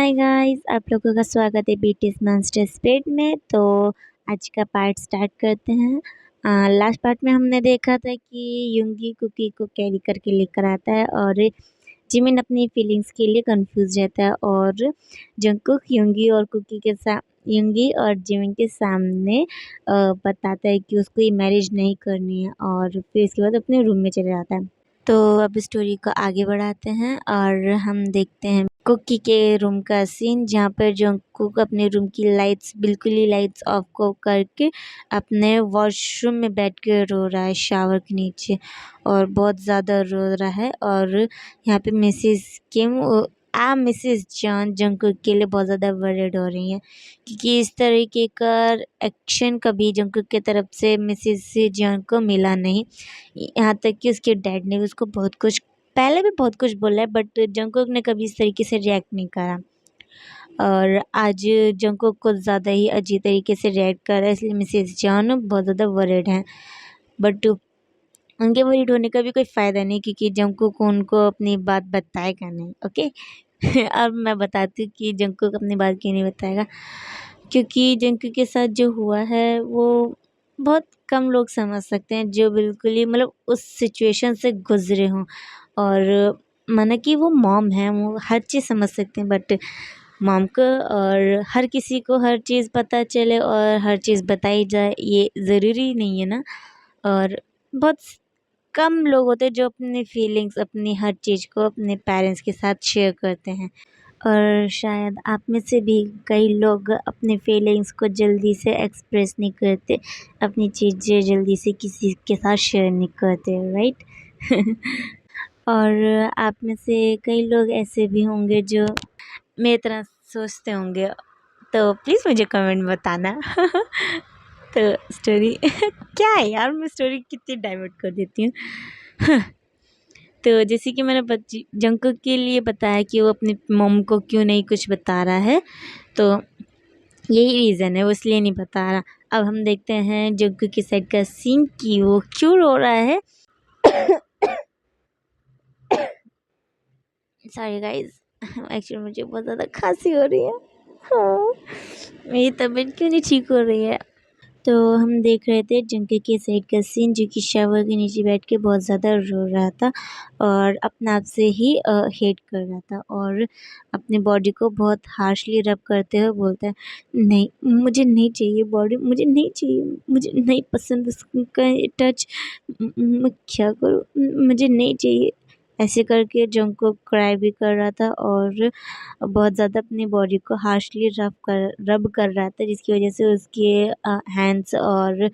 Hi guys, आप लोगों का स्वागत है बीटीएस मॉन्स्टर स्पिरिट में। तो आज का पार्ट स्टार्ट करते हैं। लास्ट पार्ट में हमने देखा था कि युंगी कुकी को कैरी करके लेकर आता है और जिमिन अपनी फीलिंग्स के लिए कंफ्यूज रहता है और जंगकुक युंगी और कुकी के साथ युंगी और जिमिन के सामने बताता है कि उसको ये मैरिज नहीं करनी है और फिर इसके बाद अपने रूम में चले जाता है। तो अब स्टोरी को आगे बढ़ाते हैं और हम देखते हैं कुकी के रूम का सीन, जहाँ पर जंगकुक अपने रूम की लाइट्स बिल्कुल ही लाइट्स ऑफ को करके अपने वॉशरूम में बैठ के रो रहा है शावर के नीचे और बहुत ज़्यादा रो रहा है। और यहाँ पे मिसेस जॉन जंगकुक के लिए बहुत ज़्यादा वरीड हो रही हैं क्योंकि इस तरीके का एक्शन कभी जंगकुक की तरफ से मिसेस जॉन को मिला नहीं। यहाँ तक कि उसके डैड ने भी उसको बहुत कुछ पहले भी बहुत कुछ बोला है, बट जंगकुक ने कभी इस तरीके से रिएक्ट नहीं करा और आज जंगकुक कुछ ज़्यादा ही अजीब तरीके से रिएक्ट कर रहा है, इसलिए मिसेस जॉन बहुत ज़्यादा वरीड हैं। बट उनके वरीड होने का भी कोई फ़ायदा नहीं क्योंकि जंगकुक उनको अपनी बात बताएगा नहीं। ओके अब मैं बताती हूँ कि जंगकुक अपनी बात क्यों नहीं बताएगा, क्योंकि जंगकुक के साथ जो हुआ है वो बहुत कम लोग समझ सकते हैं जो बिल्कुल ही मतलब उस सिचुएशन से गुजरे हों। और माना कि वो मॉम है, वो हर चीज़ समझ सकते हैं, बट मॉम को और हर किसी को हर चीज़ पता चले और हर चीज़ बताई जाए ये ज़रूरी नहीं है ना। और बहुत कम लोग होते हैं जो अपनी फीलिंग्स अपनी हर चीज़ को अपने पेरेंट्स के साथ शेयर करते हैं। और शायद आप में से भी कई लोग अपने फीलिंग्स को जल्दी से एक्सप्रेस नहीं करते, अपनी चीज़ें जल्दी से किसी के साथ शेयर नहीं करते, राइट और आप में से कई लोग ऐसे भी होंगे जो मेरी तरह सोचते होंगे, तो प्लीज़ मुझे कमेंट में बताना तो स्टोरी क्या है यार, मैं स्टोरी कितनी डाइवर्ट कर देती हूँ तो जैसे कि मैंने जंगकुक के लिए बताया कि वो अपनी मॉम को क्यों नहीं कुछ बता रहा है, तो यही रीज़न है, वो इसलिए नहीं बता रहा। अब हम देखते हैं जंगकुक की साइड का सीन कि वो क्यों रो रहा है सॉरी गाइस, एक्चुअली मुझे बहुत ज़्यादा खांसी हो रही है। हाँ, मेरी तबीयत क्यों नहीं ठीक हो रही है। तो हम देख रहे थे जंगकुक के साइड का सीन, जो कि शावर के नीचे बैठ के बहुत ज़्यादा रो रहा था और अपने आप से ही हेट कर रहा था और अपने बॉडी को बहुत हार्शली रब करते हुए बोलता है, नहीं मुझे नहीं चाहिए बॉडी, मुझे नहीं चाहिए, मुझे नहीं पसंद उसका टच, मैं क्या करूँ, मुझे नहीं चाहिए। ऐसे करके जंगकुक क्राई भी कर रहा था और बहुत ज़्यादा अपनी बॉडी को हार्शली रब कर रहा था, जिसकी वजह से उसके हैंड्स और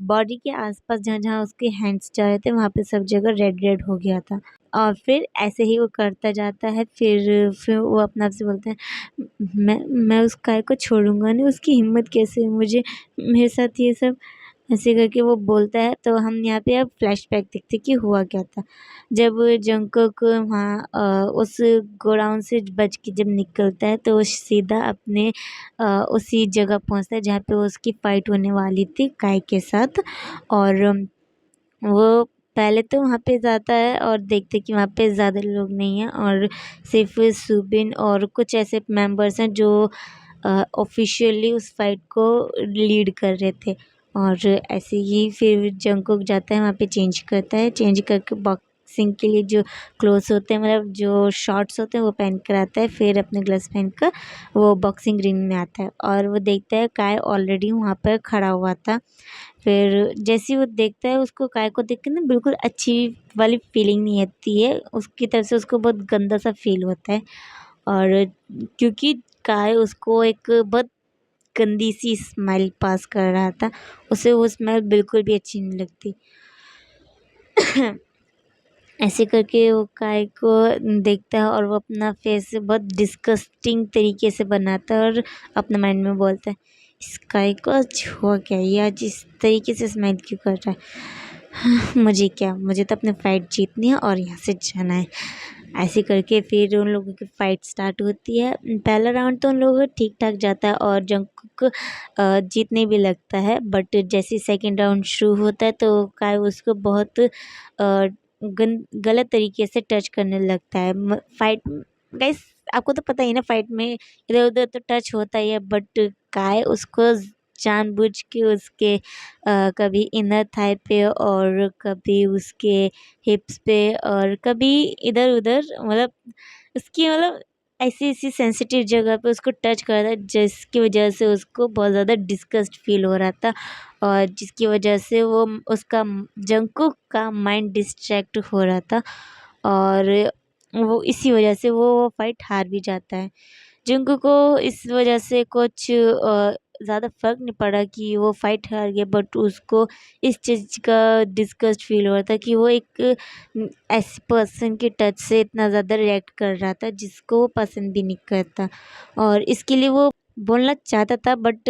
बॉडी के आसपास जहाँ-जहाँ उसके हैंड्स जा रहे थे वहाँ पे सब जगह रेड रेड हो गया था। और फिर ऐसे ही वो करता जाता है, फिर वो अपने आप से बोलता है, मैं उस गाय को छोड़ूँगा नहीं, उसकी हिम्मत कैसे है मुझे मेरे साथ ये सब ऐसे करके वो बोलता है। तो हम यहाँ पे अब फ्लैशबैक देखते कि हुआ क्या था। जब जंगकुक वहाँ उस गोडाउन से बच के जब निकलता है तो वो सीधा अपने उसी जगह पहुँचता है जहाँ पे उसकी फ़ाइट होने वाली थी काई के साथ। और वो पहले तो वहाँ पे जाता है और देखते कि वहाँ पे ज़्यादा लोग नहीं हैं और सिर्फ सुबिन और कुछ ऐसे मेंबर्स हैं जो ऑफ़िशियली उस फाइट को लीड कर रहे थे। और ऐसे ही फिर जंगकुक जाता है वहाँ पे, चेंज करता है, चेंज करके बॉक्सिंग के लिए जो क्लोथ्स होते हैं, मतलब जो शॉर्ट्स होते हैं वो पहन कर आता है, फिर अपने ग्लव्स पहन कर वो बॉक्सिंग रिंग में आता है और वो देखता है काय ऑलरेडी वहाँ पर खड़ा हुआ था। फिर जैसे ही वो देखता है उसको काय को देख के ना बिल्कुल अच्छी वाली फीलिंग नहीं आती है, उसकी तरफ से उसको बहुत गंदा सा फील होता है। और क्योंकि काय उसको एक बहुत गंदी सी स्मेल पास कर रहा था, उसे वो स्मेल बिल्कुल भी अच्छी नहीं लगती ऐसे करके वो काय को देखता है और वो अपना फेस बहुत डिस्गस्टिंग तरीके से बनाता है और अपने माइंड में बोलता है, इस काय को आज हुआ क्या, ये आज इस तरीके से स्माइल क्यों कर रहा है मुझे क्या, मुझे तो अपनी फ़ाइट जीतनी है और यहाँ से जाना है। ऐसे करके फिर उन लोगों की फ़ाइट स्टार्ट होती है। पहला राउंड तो उन लोगों का ठीक ठाक जाता है और जंगकुक जीतने भी लगता है, बट जैसे सेकंड राउंड शुरू होता है तो काय उसको बहुत गलत तरीके से टच करने लगता है। फाइट गाइस, आपको तो पता ही ना फाइट में इधर उधर तो टच होता ही है, बट काय उसको जानबूझ के उसके कभी इनर थाई पे और कभी उसके हिप्स पे और कभी इधर उधर, मतलब उसकी मतलब ऐसी ऐसी सेंसिटिव जगह पे उसको टच कर रहा था, जिसकी वजह से उसको बहुत ज़्यादा डिस्गस्ट फील हो रहा था और जिसकी वजह से वो उसका जंकुक का माइंड डिस्ट्रैक्ट हो रहा था और वो इसी वजह से वो फाइट हार भी जाता है। जंकुक को इस वजह से कुछ ज़्यादा फ़र्क नहीं पड़ा कि वो फाइट हार गया, बट उसको इस चीज़ का डिस्गस्ट फील हो रहा था कि वो एक ऐसे पर्सन के टच से इतना ज़्यादा रिएक्ट कर रहा था जिसको वो पसंद भी नहीं करता और इसके लिए वो बोलना चाहता था, बट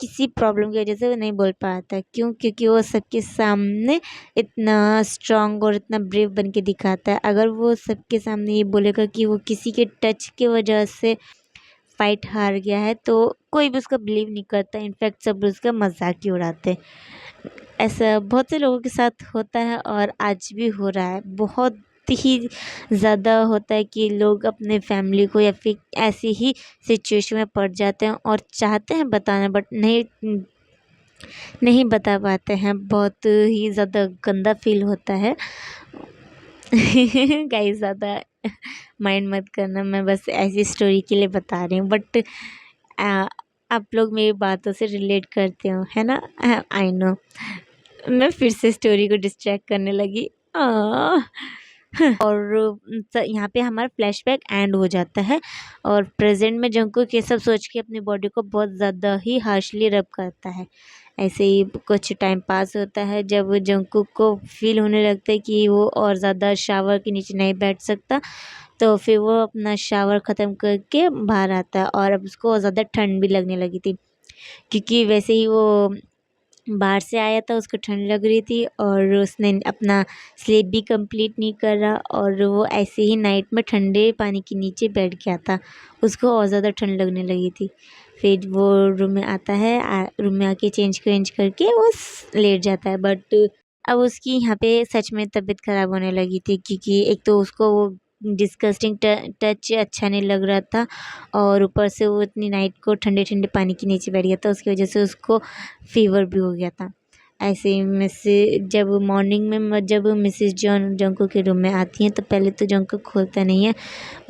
किसी प्रॉब्लम की वजह से वो नहीं बोल पाया था। क्यों? क्योंकि वो सबके सामने इतना स्ट्रॉन्ग और इतना ब्रेव बन के दिखाता है। अगर वो सबके सामने ये बोलेगा कि वो किसी के टच की वजह से फाइट हार गया है, तो कोई भी उसका बिलीव नहीं करता, इनफैक्ट सब उसका मजाक ही उड़ाते। ऐसा बहुत से लोगों के साथ होता है और आज भी हो रहा है। बहुत ही ज़्यादा होता है कि लोग अपने फैमिली को या फिर ऐसी ही सिचुएशन में पड़ जाते हैं और चाहते हैं बताना, बट नहीं बता पाते हैं। बहुत ही ज़्यादा गंदा फील होता है। गाइस ज़्यादा माइंड मत करना, मैं बस ऐसी स्टोरी के लिए बता रही हूँ, बट आप लोग मेरी बातों से रिलेट करते हो, है ना? I know. मैं फिर से स्टोरी को डिस्ट्रैक्ट करने लगी। और यहाँ पे हमारा फ्लैशबैक एंड हो जाता है और प्रेजेंट में जंकुक ये सब सोच के अपनी बॉडी को बहुत ज़्यादा ही हार्शली रब करता है। ऐसे ही कुछ टाइम पास होता है, जब जंकुक को फील होने लगता है कि वो और ज़्यादा शावर के नीचे नहीं बैठ सकता, तो फिर वो अपना शावर ख़त्म करके बाहर आता है और अब उसको ज़्यादा ठंड भी लगने लगी थी, क्योंकि वैसे ही वो बाहर से आया था, उसको ठंड लग रही थी और उसने अपना स्लीप भी कंप्लीट नहीं करा और वो ऐसे ही नाइट में ठंडे पानी के नीचे बैठ गया था। उसको और ज़्यादा ठंड लगने लगी थी। फिर वो रूम में आता है, रूम में आके चेंज करके वो लेट जाता है, बट अब उसकी यहाँ पे सच में तबीयत ख़राब होने लगी थी, क्योंकि एक तो उसको वो डिस्गस्टिंग टच अच्छा नहीं लग रहा था और ऊपर से वो इतनी नाइट को ठंडे ठंडे पानी के नीचे बैठ गया था, उसकी वजह से उसको फीवर भी हो गया था। ऐसे ही जब मॉर्निंग में जब मिसेस जॉन जंकुक के रूम में आती हैं, तो पहले तो जंकुक खोलता नहीं है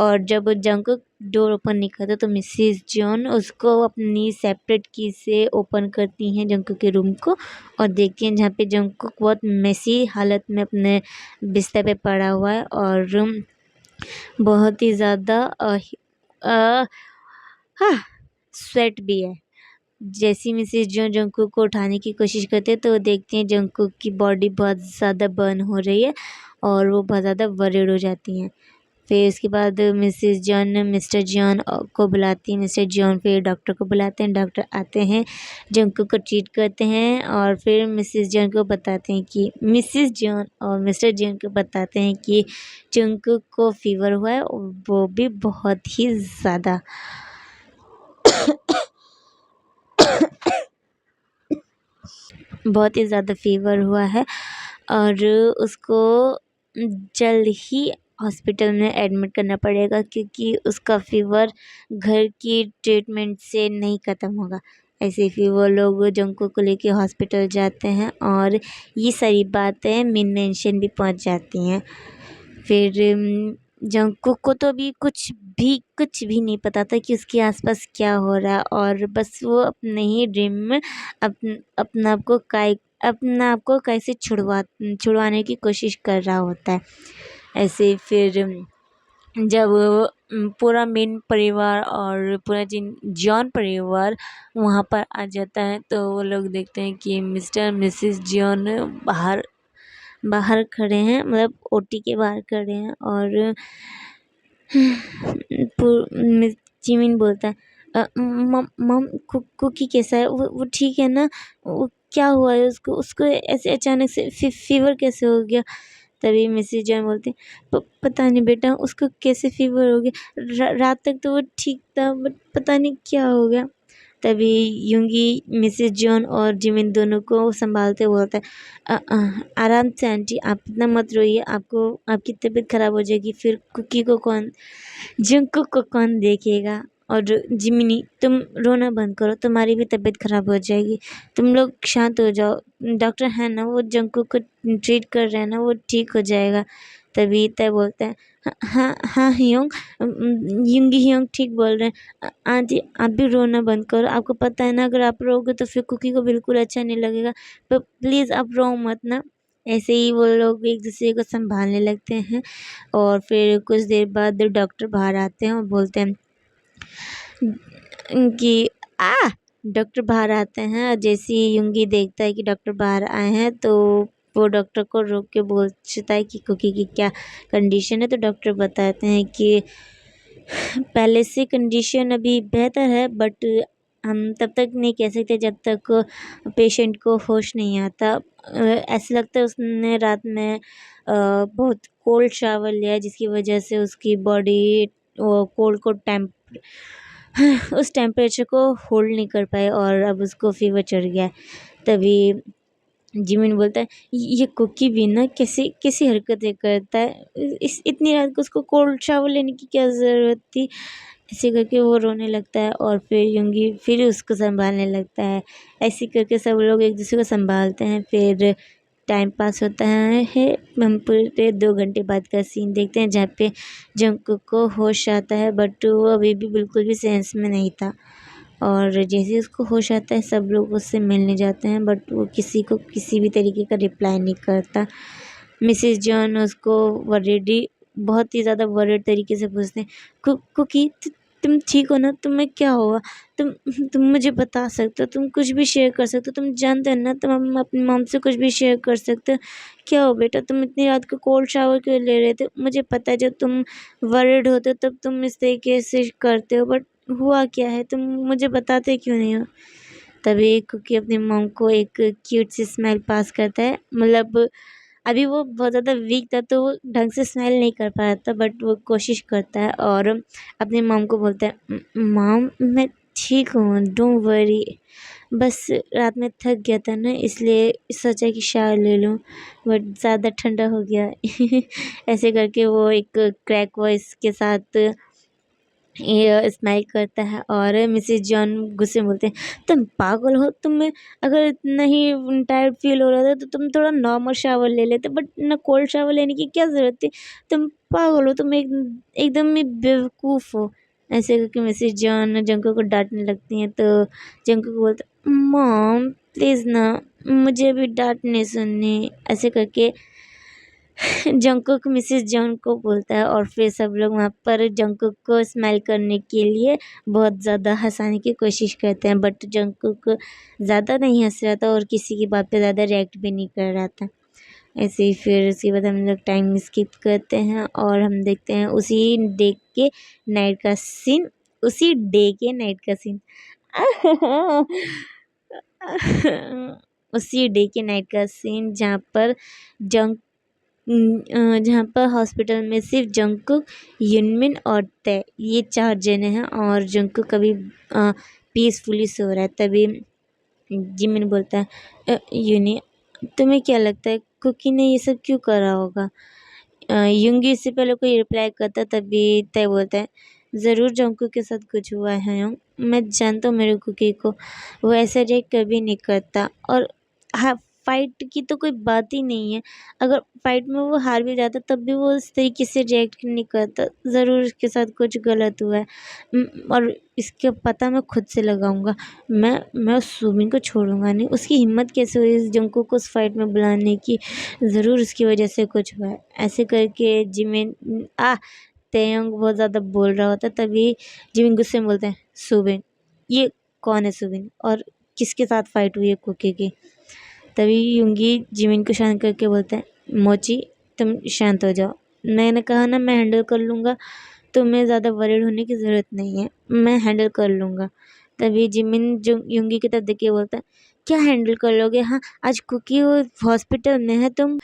और जब जंकुक डोर ओपन नहीं करता तो मिसेस जॉन उसको अपनी सेपरेट की से ओपन करती हैं जंकुक के रूम को और देखती हैं जहाँ पे जंकुक बहुत मेसी हालत में अपने बिस्तर पे पड़ा हुआ है और बहुत ही ज़्यादा हाँ स्वेट भी है। जैसी मिसेस जो जंकुक को उठाने की कोशिश करते हैं, तो वो देखते हैं जंकुक की बॉडी बहुत ज़्यादा बर्न हो रही है और वो बहुत ज़्यादा वरीड हो जाती हैं। फिर उसके बाद मिसेस जॉन मिस्टर जॉन को बुलाती हैं। मिस्टर जॉन फिर डॉक्टर को बुलाते हैं, डॉक्टर आते हैं, जंकुक को ट्रीट करते हैं और फिर मिसेस जॉन को बताते हैं कि मिसेस जॉन और मिस्टर जॉन को बताते हैं कि जंकुक को फीवर हुआ है, और वो भी बहुत ही ज़्यादा। बहुत ही ज़्यादा फीवर हुआ है और उसको जल्द ही हॉस्पिटल में एडमिट करना पड़ेगा, क्योंकि उसका फीवर घर की ट्रीटमेंट से नहीं ख़त्म होगा। ऐसे फिर वो लोग जंकुक को लेके हॉस्पिटल जाते हैं और ये सारी बातें मेन मेंशन भी पहुंच जाती हैं। फिर जंकुक को तो अभी कुछ भी नहीं पता था कि उसके आसपास क्या हो रहा है और बस वो अपने ही ड्रीम में अपना आप को कैसे छुड़वाने की कोशिश कर रहा होता है। ऐसे फिर जब पूरा मेन परिवार और पूरा जॉन परिवार वहाँ पर आ जाता है, तो वो लोग देखते हैं कि मिस्टर मिसेस जॉन बाहर बाहर खड़े हैं, मतलब ओटी के बाहर खड़े हैं और जिमिन बोलता है मम मम कुकी कैसा है, वो ठीक है ना, वो क्या हुआ है उसको उसको ऐसे अचानक से फीवर कैसे हो गया। तभी मिसेस जॉन बोलती पता नहीं बेटा उसको कैसे फीवर हो गया, रात तक तो वो ठीक था, बट पता नहीं क्या हो गया। तभी युंगी मिसेस जॉन और जिमिन दोनों को संभालते हुए बोलता है, आराम से आंटी, आप इतना मत रोइए, आपको आपकी तबीयत खराब हो जाएगी, फिर कुकी को कौन जंकुक को कौन देखेगा। और जिमिनी, तुम रोना बंद करो, तुम्हारी भी तबीयत खराब हो जाएगी, तुम लोग शांत हो जाओ, डॉक्टर है ना, वो जंकुक को ट्रीट कर रहे हैं ना, वो ठीक हो जाएगा। तभी तय बोलता है, हाँ हाँ हाँ ह्योंग, युंगी ह्योंग ठीक बोल रहे हैं, आंटी आप भी रोना बंद करो, आपको पता है ना, अगर आप रोगे तो फिर कुकी को बिल्कुल अच्छा नहीं लगेगा, पर प्लीज़ आप रो मत ना। ऐसे ही वो लोग एक दूसरे को संभालने लगते हैं। और फिर कुछ देर बाद डॉक्टर बाहर आते हैं और बोलते हैं कि आ डॉक्टर बाहर आते हैं, और जैसे ही युंगी देखता है कि डॉक्टर बाहर आए हैं तो वो डॉक्टर को रोक के पूछता है कि कुकी की क्या कंडीशन है। तो डॉक्टर बताते हैं कि पहले से कंडीशन अभी बेहतर है, बट हम तब तक नहीं कह सकते जब तक पेशेंट को होश नहीं आता। ऐसा लगता है उसने रात में बहुत कोल्ड शावर लिया है, जिसकी वजह से उसकी बॉडी कोल्ड को उस टेम्परेचर को होल्ड नहीं कर पाए और अब उसको फीवर चढ़ गया है। तभी जिमिन बोलता है, ये कुकी भी ना कैसी कैसी हरकतें करता है, इस इतनी रात को उसको कोल्ड शावर लेने की क्या ज़रूरत थी। ऐसे करके वो रोने लगता है और फिर युंगी फिर उसको संभालने लगता है। ऐसे करके सब लोग एक दूसरे को संभालते हैं। फिर टाइम पास होता है। हम पूरे 2 घंटे बाद का सीन देखते हैं जहाँ पे जंकुक को होश आता है, बट वो अभी भी बिल्कुल भी सेंस में नहीं था। और जैसे ही उसको होश आता है सब लोग उससे मिलने जाते हैं, बट वो किसी को किसी भी तरीके का रिप्लाई नहीं करता। मिसेस जॉन उसको वरीडी बहुत ही ज़्यादा वरीड तरीके से पूछते हैं, कुकी तुम ठीक हो ना, तुम्हें क्या हुआ, तुम मुझे बता सकते हो, तुम कुछ भी शेयर कर सकते हो, तुम जानते हो ना, तुम अपनी मॉम से कुछ भी शेयर कर सकते हो। क्या हो बेटा, तुम इतनी रात को कोल्ड शावर क्यों ले रहे थे, मुझे पता है जब तुम वरीड होते हो तब तुम इस तरीके से करते हो, बट हुआ क्या है, तुम मुझे बताते क्यों नहीं हो। तभी कुकी अपनी मॉम को एक क्यूट सी स्माइल पास करता है। मतलब अभी वो बहुत ज़्यादा वीक था तो वो ढंग से स्माइल नहीं कर पाया था, बट वो कोशिश करता है और अपनी मॉम को बोलता है, मॉम मैं ठीक हूँ, डोंट वरी, बस रात में थक गया था ना, इसलिए सोचा कि शावर ले लूँ, बट ज़्यादा ठंडा हो गया। ऐसे करके वो एक क्रैक वॉइस के साथ ये स्माइल करता है। और मिसेस जॉन गुस्से में बोलते हैं, तुम पागल हो, तुम्हें अगर इतना ही टायर्ड फील हो रहा था तो तुम थोड़ा नॉर्मल शावर ले लेते, बट ना कोल्ड शावर लेने की क्या ज़रूरत थी, तुम पागल हो, तुम एकदम ही बेवकूफ़ हो। ऐसे करके मिसेस जॉन जंको को डांटने लगती हैं। तो जंको को बोलता है, मॉम प्लीज़ ना, मुझे अभी डांट नहीं सुननी। ऐसे करके जंकुक मिसेस जॉन को बोलता है और फिर सब लोग वहाँ पर जंकुक को स्माइल करने के लिए बहुत ज़्यादा हंसाने की कोशिश करते हैं, बट जंकुक ज़्यादा नहीं हंस रहा था और किसी की बात पे ज़्यादा रिएक्ट भी नहीं कर रहा था। ऐसे ही फिर उसके बाद हम लोग टाइम स्किप करते हैं और हम देखते हैं उसी डे के नाइट का सीन। उसी डे के नाइट का सीन जंक जहाँ पर हॉस्पिटल में सिर्फ जंकुक, युनमिन और तय, ये 4 जने हैं और जंकुक कभी पीसफुली सो रहा है। तभी जिमिन बोलता है, यूनी तुम्हें क्या लगता है कुकी ने ये सब क्यों करा होगा। युंगी इससे पहले कोई रिप्लाई करता तभी तय बोलता है, ज़रूर जंकुक के साथ कुछ हुआ है योंग, मैं जानता हूँ मेरे कुकी को, वो ऐसा रिएक्ट कभी नहीं करता। और हाँ, फाइट की तो कोई बात ही नहीं है, अगर फाइट में वो हार भी जाता तब भी वो इस तरीके से रिएक्ट नहीं करता, ज़रूर उसके साथ कुछ गलत हुआ है। और इसका पता मैं खुद से लगाऊंगा, मैं उस सुमिन को छोड़ूंगा नहीं, उसकी हिम्मत कैसे हुई इस जंकुक को उस फाइट में बुलाने की, ज़रूर उसकी वजह से कुछ हुआ है। ऐसे करके जिमिन तेयोंग बहुत ज़्यादा बोल रहा होता तभी जिमिन गुस्से में बोलते हैं, सुबिन, ये कौन है सुबिन और किसके साथ फाइट हुई है कुकी की। तभी युंगी जिमिन को शांत करके बोलते हैं, मोची तुम शांत हो जाओ, मैंने कहा ना मैं हैंडल कर लूँगा, तुम्हें ज़्यादा वरीड होने की ज़रूरत नहीं है, मैं हैंडल कर लूँगा। तभी जिमिन जो युंगी की तरफ देख के बोलता है, क्या हैंडल कर लोगे, हाँ आज कुकी हॉस्पिटल में है, तुम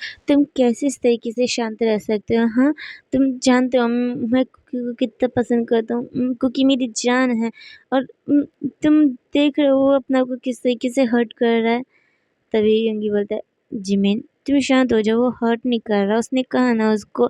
कैसे इस तरीके से शांत रह सकते हो, हाँ तुम जानते हो मैं कुकी को कितना पसंद करता हूँ। कुकी मेरी जान है और तुम देख रहे हो वो अपना को किस तरीके से हर्ट कर रहा है। तभी यंगी बोलता है, जिमिन तुम शांत हो जाओ, वो हर्ट नहीं कर रहा, उसने कहा ना उसको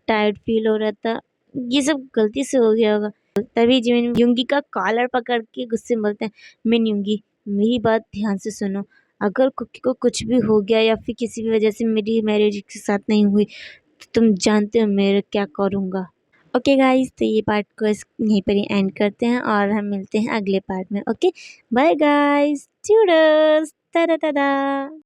टायर्ड फील हो रहा था, ये सब गलती से हो गया होगा। तभी जिमिन युंगी का कॉलर पकड़ के गुस्से में बोलते हैं, मिन युंगी मेरी बात ध्यान से सुनो, अगर कुकी को कुछ भी हो गया या फिर किसी भी वजह से मेरी मैरिज के साथ नहीं हुई तो तुम जानते हो मैं क्या करूँगा। ओके गाइस, तो ये पार्ट को यहीं पर ही एंड करते हैं और हम मिलते हैं अगले पार्ट में। Okay bye guys, toodles, tata Tata.